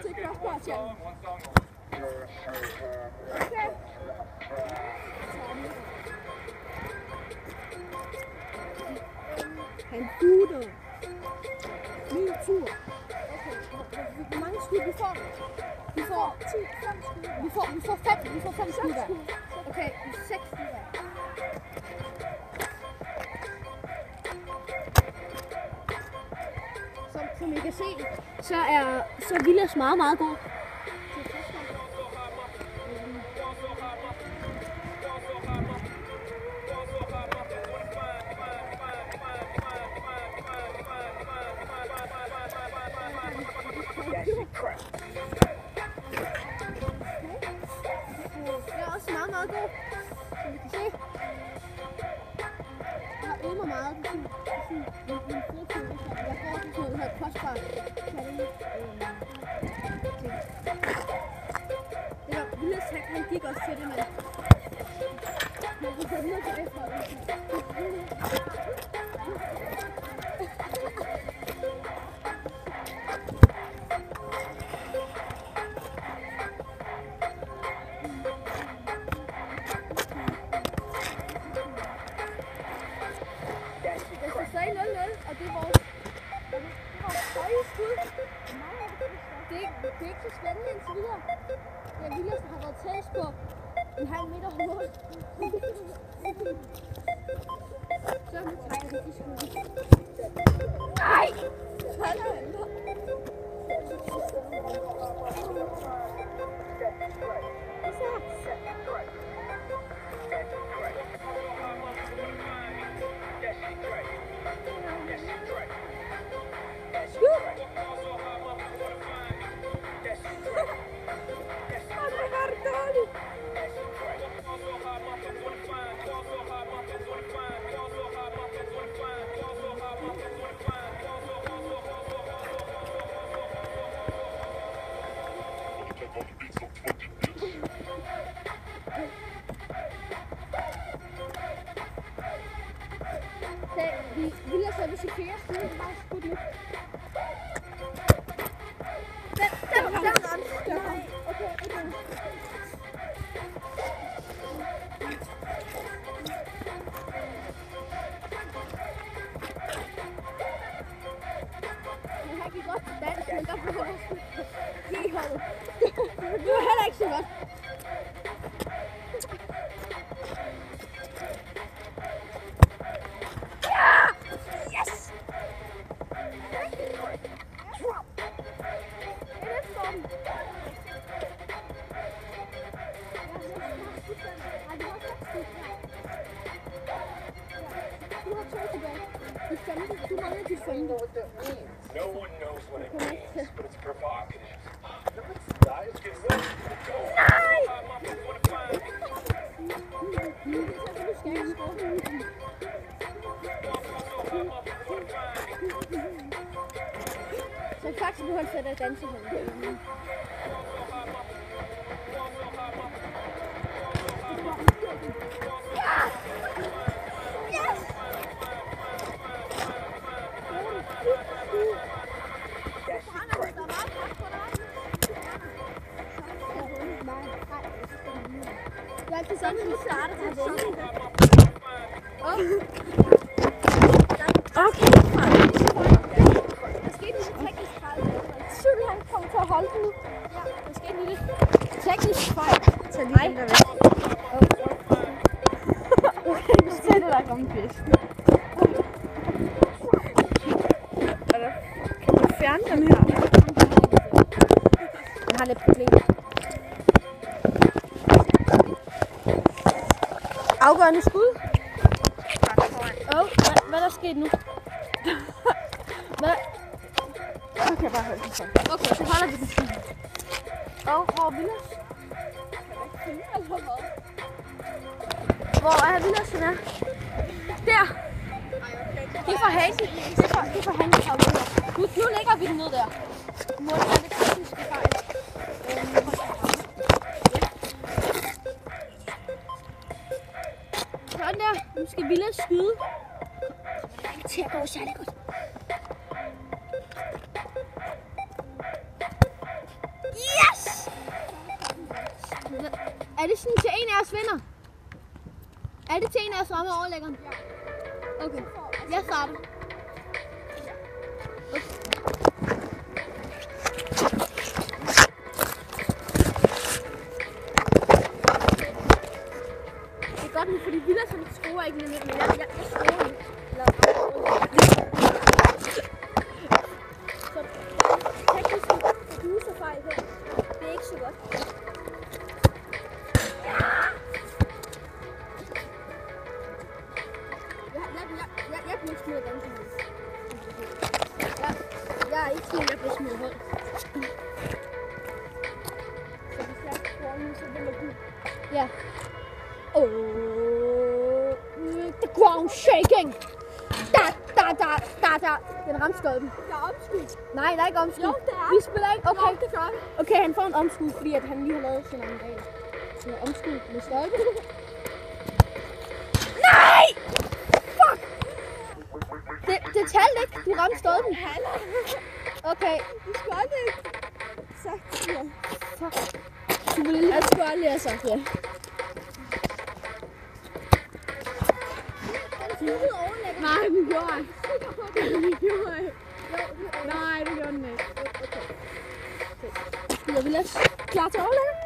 til crossbar-channel. Okay. Han butter. Min tur. Okay, hvor mange skud vi får? Vi får 5 skud. Vi får 5 skud der. Okay, 6 skud der. Som I kan se, så er Vilas meget god. Jeg er også meget god, som I kan se. Jeg har øvet mig meget på sådan en fodtøve. Jeg går til sådan noget her crossbar challenge ting. Det var Vilas, han gik også til det, men vi kan videre tilbage fra det. Og det er vores høje skud. Det er ikke så spændende indtil videre. Det er Vilas, der har været tættest på en halv meter mål. Så nu tager jeg de skud. Nej! Hold da. Vilas er vist i flere skud, det er bare skudt nu. Den ramte. Okay. Den her gik godt til dansk, men der blev jeg skudt helt holdet. Det var heller ikke så godt. No one knows what it means, but it's provocative. Så faktisk nu han sætter dansehånden. Det er altid sådan, at vi starter til at vinde. Okay. Der skete en teknisk fejl. Han kommer til at holde den nu. Ja, der skete en lille teknisk fejl. Tag lige den der væk. Okay, så tag det der komme fisk. Kan du fjerne dem her? Jeg har lidt problemer. Afgørende skud. Hvad der skete nu? Hvad? Okay, bare hold den så. Okay, så holder vi den sådan. Hvor er Vilas? Hvor er Vilas, den er? Der! Det er for Hansen. Det er for Hansen. Nu lægger vi den ned der. Må det være lidt tekniske fejl. Sådan der. Nu skal Vilas skyde. Det er ikke til at gå særlig godt. Er det sådan til en af os vinder? Er det til en af os rammer overlæggeren? Ja. Okay. Jeg starter. Det er godt nu, fordi Vilas han skruer ikke mere, men jeg skruer ikke. Så teknisk producerfejl her. Det er ikke så godt. Jeg bliver ikke smidt af den. Jeg er ikke smidt, jeg bliver smidt hold. Så hvis jeg skruer nu, så vinder du. Ja. The ground shaking. Da. Den ramte stolpen. Der er omskud. Nej, der er ikke omskud. Jo, det er. Vi spiller ikke. Okay. Jo, det gør vi. Okay, han får en omskud, fordi at han lige har lavet sådan en regel. Så omskud med stolpe. Nej! Fuck! Det talte ikke. Du ramte stolpen. Okay. Du skal aldrig ikke sagt det. Fuck. Du ville jeg skulle aldrig have sagt det. Nej, den gjorde ikke. Den gjorde ikke. Nej, det gjorde den ikke. Spiller vi lidt klar til overlæggeren?